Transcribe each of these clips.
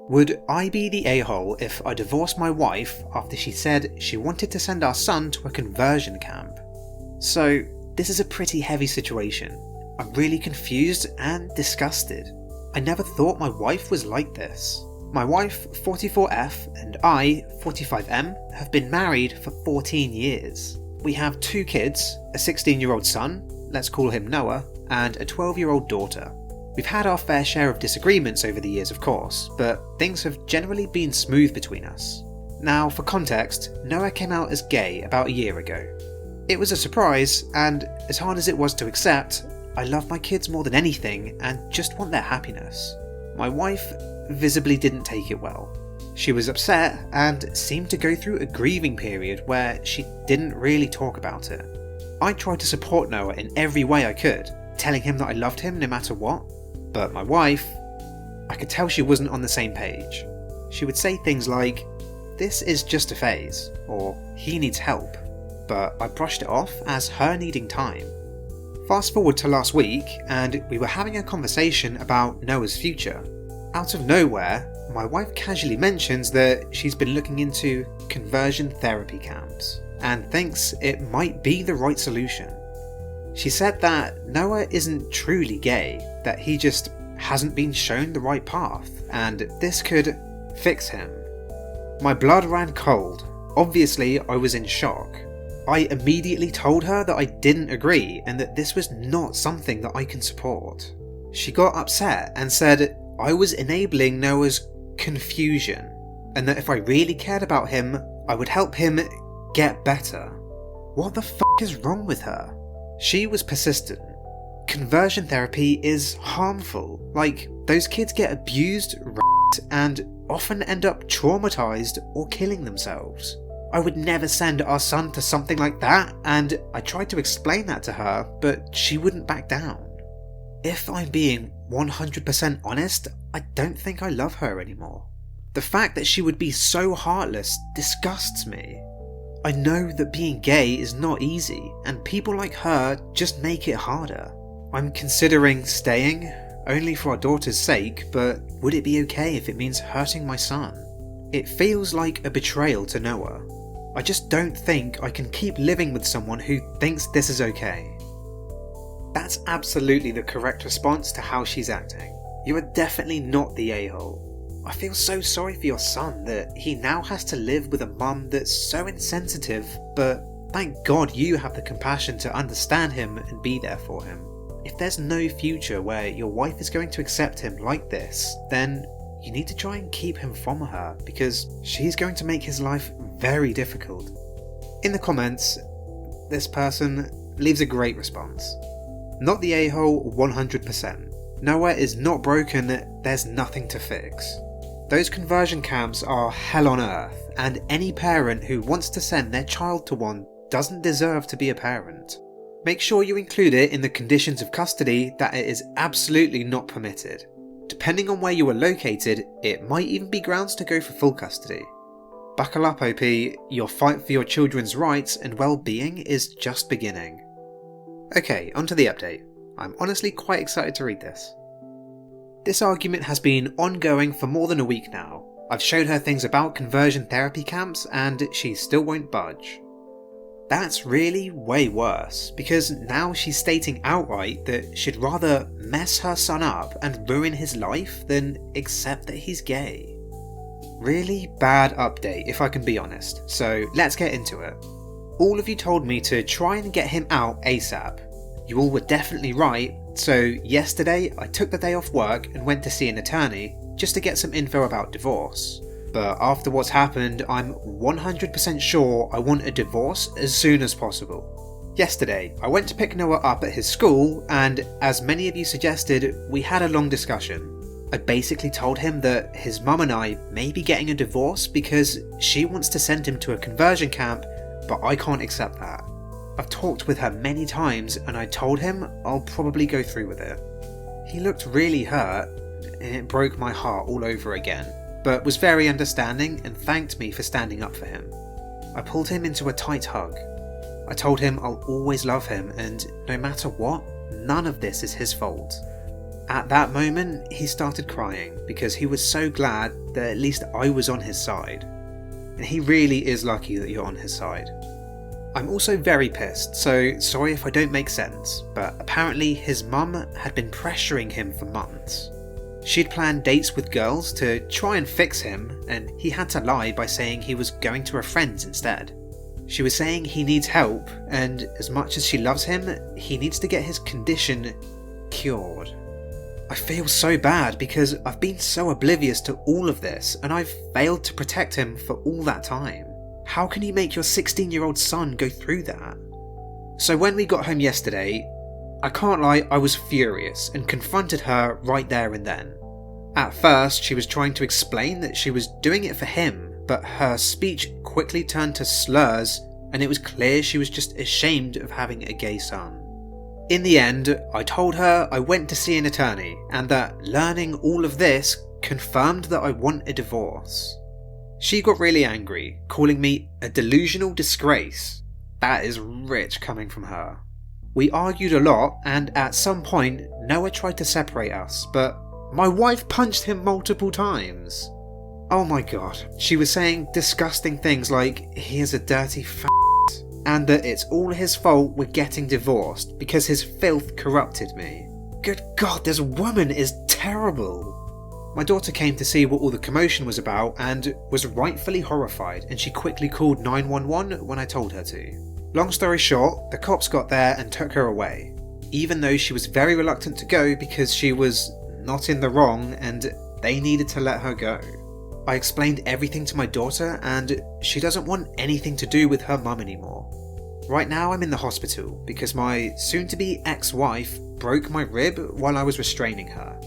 Would I be the a-hole if I divorced my wife after she said she wanted to send our son to a conversion camp? So, this is a pretty heavy situation. I'm really confused and disgusted. I never thought my wife was like this. My wife, 44F, and I, 45M, have been married for 14 years. We have 2 kids, a 16-year-old son, let's call him Noah, and a 12-year-old daughter. We've had our fair share of disagreements over the years, of course, but things have generally been smooth between us. Now, for context, Noah came out as gay about a year ago. It was a surprise, and as hard as it was to accept, I love my kids more than anything and just want their happiness. My wife visibly didn't take it well. She was upset and seemed to go through a grieving period where she didn't really talk about it. I tried to support Noah in every way I could, telling him that I loved him no matter what. But my wife, I could tell she wasn't on the same page. She would say things like, "This is just a phase," or "He needs help," but I brushed it off as her needing time. Fast forward to last week, and we were having a conversation about Noah's future. Out of nowhere, my wife casually mentions that she's been looking into conversion therapy camps, and thinks it might be the right solution. She said that Noah isn't truly gay, that he just hasn't been shown the right path, and this could fix him. My blood ran cold. Obviously, I was in shock. I immediately told her that I didn't agree and that this was not something that I can support. She got upset and said I was enabling Noah's confusion, and that if I really cared about him, I would help him get better. What the f*** is wrong with her? She was persistent. Conversion therapy is harmful. Like, those kids get abused, raped, and often end up traumatized or killing themselves. I would never send our son to something like that, and I tried to explain that to her, but she wouldn't back down. If I'm being 100% honest, I don't think I love her anymore. The fact that she would be so heartless disgusts me. I know that being gay is not easy, and people like her just make it harder. I'm considering staying, only for our daughter's sake, but would it be okay if it means hurting my son? It feels like a betrayal to Noah. I just don't think I can keep living with someone who thinks this is okay. That's absolutely the correct response to how she's acting. You are definitely not the a-hole. I feel so sorry for your son that he now has to live with a mum that's so insensitive, but thank God you have the compassion to understand him and be there for him. If there's no future where your wife is going to accept him like this, then you need to try and keep him from her, because she's going to make his life very difficult. In the comments, this person leaves a great response. Not the a-hole 100%. Noah is not broken, there's nothing to fix. Those conversion camps are hell on earth, and any parent who wants to send their child to one doesn't deserve to be a parent. Make sure you include it in the conditions of custody that it is absolutely not permitted. Depending on where you are located, it might even be grounds to go for full custody. Buckle up, OP, your fight for your children's rights and well-being is just beginning. Okay, onto the update. I'm honestly quite excited to read this. This argument has been ongoing for more than a week now. I've showed her things about conversion therapy camps and she still won't budge. That's really way worse, because now she's stating outright that she'd rather mess her son up and ruin his life than accept that he's gay. Really bad update if I can be honest, so let's get into it. All of you told me to try and get him out ASAP. You all were definitely right, so yesterday I took the day off work and went to see an attorney just to get some info about divorce. But after what's happened, I'm 100% sure I want a divorce as soon as possible. Yesterday, I went to pick Noah up at his school, and as many of you suggested, we had a long discussion. I basically told him that his mum and I may be getting a divorce because she wants to send him to a conversion camp, but I can't accept that. I've talked with her many times and I told him I'll probably go through with it. He looked really hurt, and it broke my heart all over again, but was very understanding and thanked me for standing up for him. I pulled him into a tight hug. I told him I'll always love him and no matter what, none of this is his fault. At that moment, he started crying because he was so glad that at least I was on his side. And he really is lucky that you're on his side. I'm also very pissed, so sorry if I don't make sense, but apparently his mum had been pressuring him for months. She'd planned dates with girls to try and fix him, and he had to lie by saying he was going to her friends instead. She was saying he needs help, and as much as she loves him, he needs to get his condition cured. I feel so bad because I've been so oblivious to all of this, and I've failed to protect him for all that time. How can you make your 16-year-old son go through that? So when we got home yesterday, I can't lie, I was furious and confronted her right there and then. At first, she was trying to explain that she was doing it for him, but her speech quickly turned to slurs, and it was clear she was just ashamed of having a gay son. In the end, I told her I went to see an attorney, and that learning all of this confirmed that I want a divorce. She got really angry, calling me a delusional disgrace. That is rich coming from her. We argued a lot, and at some point, Noah tried to separate us, but my wife punched him multiple times. Oh my god, she was saying disgusting things like he is a dirty and that it's all his fault we're getting divorced because his filth corrupted me. Good god, this woman is terrible. My daughter came to see what all the commotion was about and was rightfully horrified, and she quickly called 911 when I told her to. Long story short, the cops got there and took her away, even though she was very reluctant to go because she was not in the wrong and they needed to let her go. I explained everything to my daughter, and she doesn't want anything to do with her mum anymore. Right now I'm in the hospital because my soon-to-be ex-wife broke my rib while I was restraining her.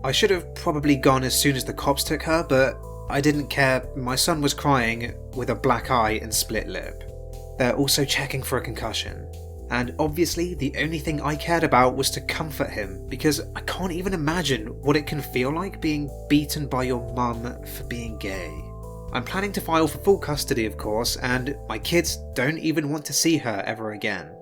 I should have probably gone as soon as the cops took her, but I didn't care. My son was crying with a black eye and split lip. They're also checking for a concussion. And obviously the only thing I cared about was to comfort him, because I can't even imagine what it can feel like being beaten by your mum for being gay. I'm planning to file for full custody, of course, and my kids don't even want to see her ever again.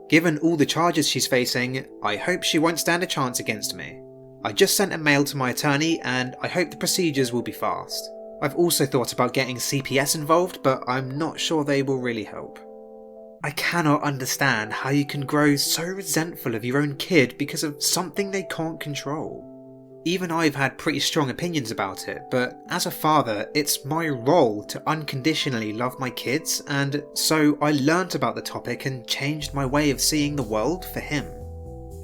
Given all the charges she's facing, I hope she won't stand a chance against me. I just sent a mail to my attorney and I hope the procedures will be fast. I've also thought about getting CPS involved, but I'm not sure they will really help. I cannot understand how you can grow so resentful of your own kid because of something they can't control. Even I've had pretty strong opinions about it, but as a father, it's my role to unconditionally love my kids, and so I learnt about the topic and changed my way of seeing the world for him.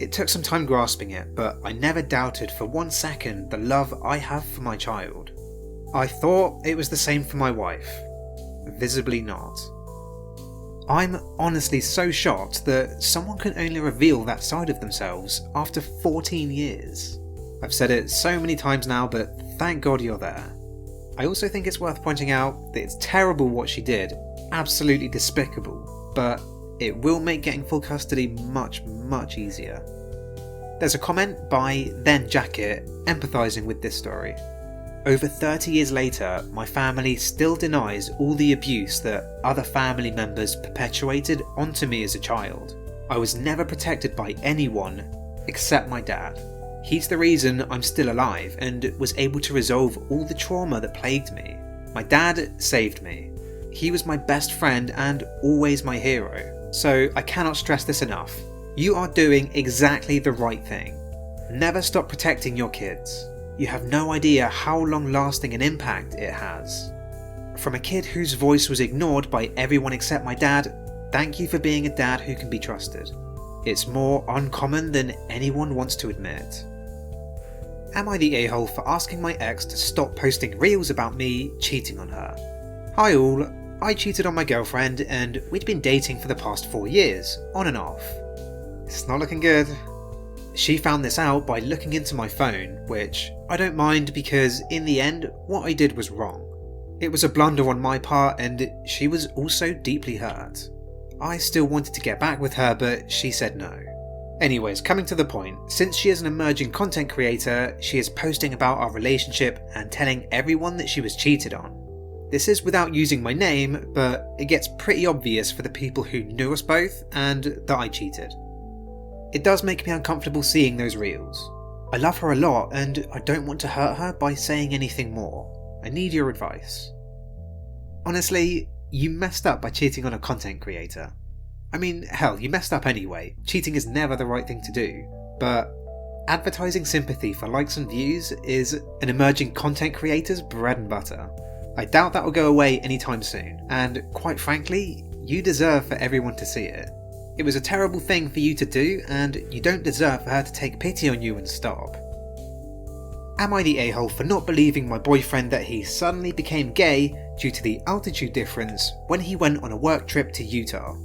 It took some time grasping it, but I never doubted for 1 second the love I have for my child. I thought it was the same for my wife. Visibly not. I'm honestly so shocked that someone can only reveal that side of themselves after 14 years. I've said it so many times now, but thank God you're there. I also think it's worth pointing out that it's terrible what she did, absolutely despicable, but it will make getting full custody much easier. There's a comment by Then Jacket empathising with this story. Over 30 years later, my family still denies all the abuse that other family members perpetuated onto me as a child. I was never protected by anyone except my dad. He's the reason I'm still alive and was able to resolve all the trauma that plagued me. My dad saved me. He was my best friend and always my hero. So I cannot stress this enough. You are doing exactly the right thing. Never stop protecting your kids. You have no idea how long-lasting an impact it has. From a kid whose voice was ignored by everyone except my dad, thank you for being a dad who can be trusted. It's more uncommon than anyone wants to admit. Am I the a-hole for asking my ex to stop posting reels about me cheating on her? Hi all, I cheated on my girlfriend and we'd been dating for the past 4 years, on and off. It's not looking good. She found this out by looking into my phone, which I don't mind because in the end, what I did was wrong. It was a blunder on my part and she was also deeply hurt. I still wanted to get back with her, but she said no. Anyways, coming to the point, since she is an emerging content creator, she is posting about our relationship and telling everyone that she was cheated on. This is without using my name, but it gets pretty obvious for the people who knew us both and that I cheated. It does make me uncomfortable seeing those reels. I love her a lot and I don't want to hurt her by saying anything more. I need your advice. Honestly, you messed up by cheating on a content creator. I mean, hell, you messed up anyway. Cheating is never the right thing to do. But advertising sympathy for likes and views is an emerging content creator's bread and butter. I doubt that will go away anytime soon, and quite frankly, you deserve for everyone to see it. It was a terrible thing for you to do, and you don't deserve for her to take pity on you and stop. Am I the a-hole for not believing my boyfriend that he suddenly became gay due to the altitude difference when he went on a work trip to Utah?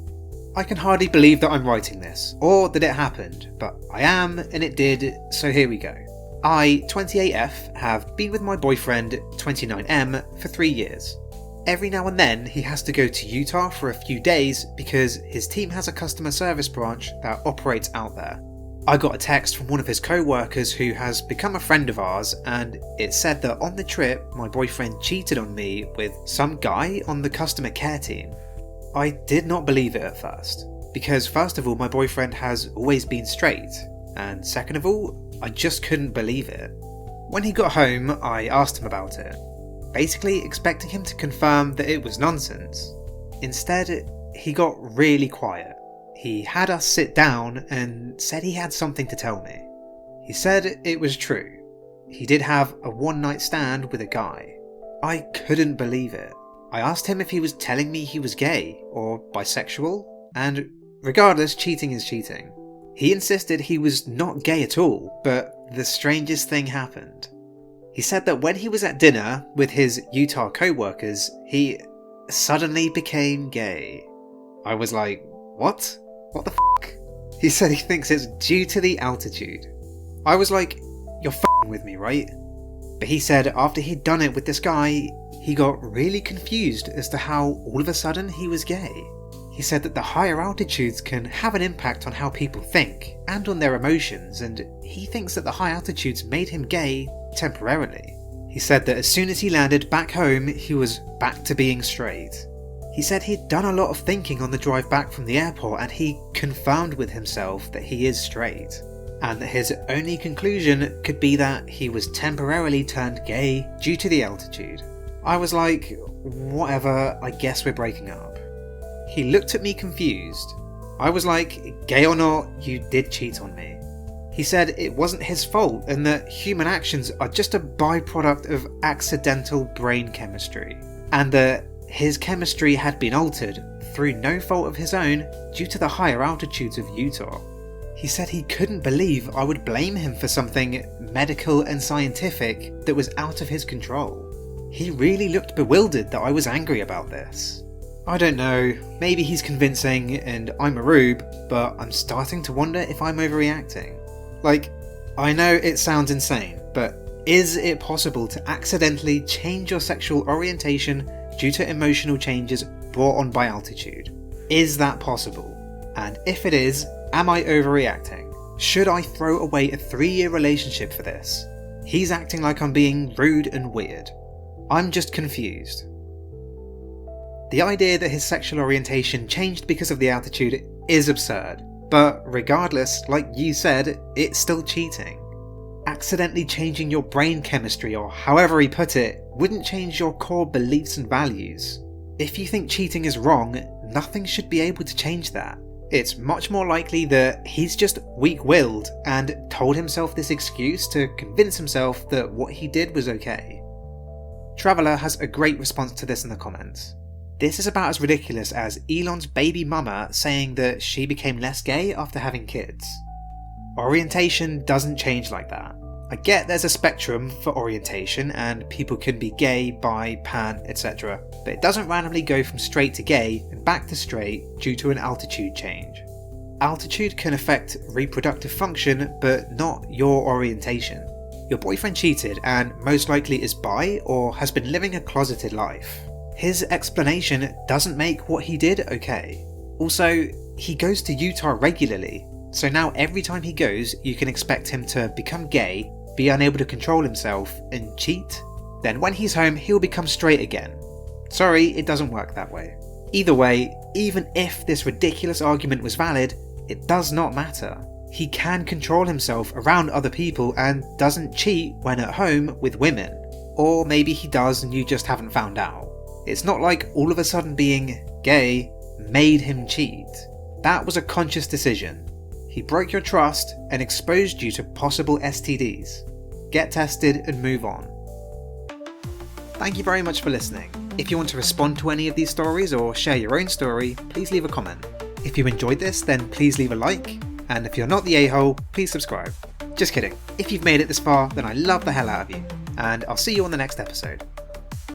I can hardly believe that I'm writing this, or that it happened, but I am, and it did, so here we go. I, 28F, have been with my boyfriend, 29M, for 3 years. Every now and then he has to go to Utah for a few days because his team has a customer service branch that operates out there. I got a text from one of his co-workers who has become a friend of ours, and it said that on the trip my boyfriend cheated on me with some guy on the customer care team. I did not believe it at first, because first of all my boyfriend has always been straight, and second of all I just couldn't believe it. When he got home I asked him about it, basically expecting him to confirm that it was nonsense. Instead, he got really quiet. He had us sit down and said he had something to tell me. He said it was true. He did have a one-night stand with a guy. I couldn't believe it. I asked him if he was telling me he was gay or bisexual, and regardless, cheating is cheating. He insisted he was not gay at all, but the strangest thing happened. He said that when he was at dinner with his Utah co-workers, he suddenly became gay. I was like, what? What the f***? He said he thinks it's due to the altitude. I was like, you're f***ing with me, right? But he said after he'd done it with this guy, he got really confused as to how all of a sudden he was gay. He said that the higher altitudes can have an impact on how people think and on their emotions, and he thinks that the high altitudes made him gay temporarily. He said that as soon as he landed back home, he was back to being straight. He said he'd done a lot of thinking on the drive back from the airport, and he confirmed with himself that he is straight, and that his only conclusion could be that he was temporarily turned gay due to the altitude. I was like, whatever, I guess we're breaking up. He looked at me confused. I was like, gay or not, you did cheat on me. He said it wasn't his fault and that human actions are just a byproduct of accidental brain chemistry, and that his chemistry had been altered through no fault of his own due to the higher altitudes of Utah. He said he couldn't believe I would blame him for something medical and scientific that was out of his control. He really looked bewildered that I was angry about this. I don't know, maybe he's convincing and I'm a rube, but I'm starting to wonder if I'm overreacting. Like, I know it sounds insane, but is it possible to accidentally change your sexual orientation due to emotional changes brought on by altitude? Is that possible? And if it is, am I overreacting? Should I throw away a 3-year relationship for this? He's acting like I'm being rude and weird. I'm just confused. The idea that his sexual orientation changed because of the altitude is absurd, but regardless, like you said, it's still cheating. Accidentally changing your brain chemistry, or however he put it, wouldn't change your core beliefs and values. If you think cheating is wrong, nothing should be able to change that. It's much more likely that he's just weak-willed and told himself this excuse to convince himself that what he did was okay. Traveller has a great response to this in the comments. This is about as ridiculous as Elon's baby mama saying that she became less gay after having kids. Orientation doesn't change like that. I get there's a spectrum for orientation and people can be gay, bi, pan, etc. But it doesn't randomly go from straight to gay and back to straight due to an altitude change. Altitude can affect reproductive function, but not your orientation. Your boyfriend cheated and most likely is bi or has been living a closeted life. His explanation doesn't make what he did okay. Also, he goes to Utah regularly, so now every time he goes you can expect him to become gay, be unable to control himself, and cheat. Then when he's home he'll become straight again. Sorry, it doesn't work that way. Either way, even if this ridiculous argument was valid, it does not matter. He can control himself around other people and doesn't cheat when at home with women. Or maybe he does and you just haven't found out. It's not like all of a sudden being gay made him cheat. That was a conscious decision. He broke your trust and exposed you to possible STDs. Get tested and move on. Thank you very much for listening. If you want to respond to any of these stories or share your own story, please leave a comment. If you enjoyed this, then please leave a like. And if you're not the a-hole, please subscribe. Just kidding. If you've made it this far, then I love the hell out of you. And I'll see you on the next episode.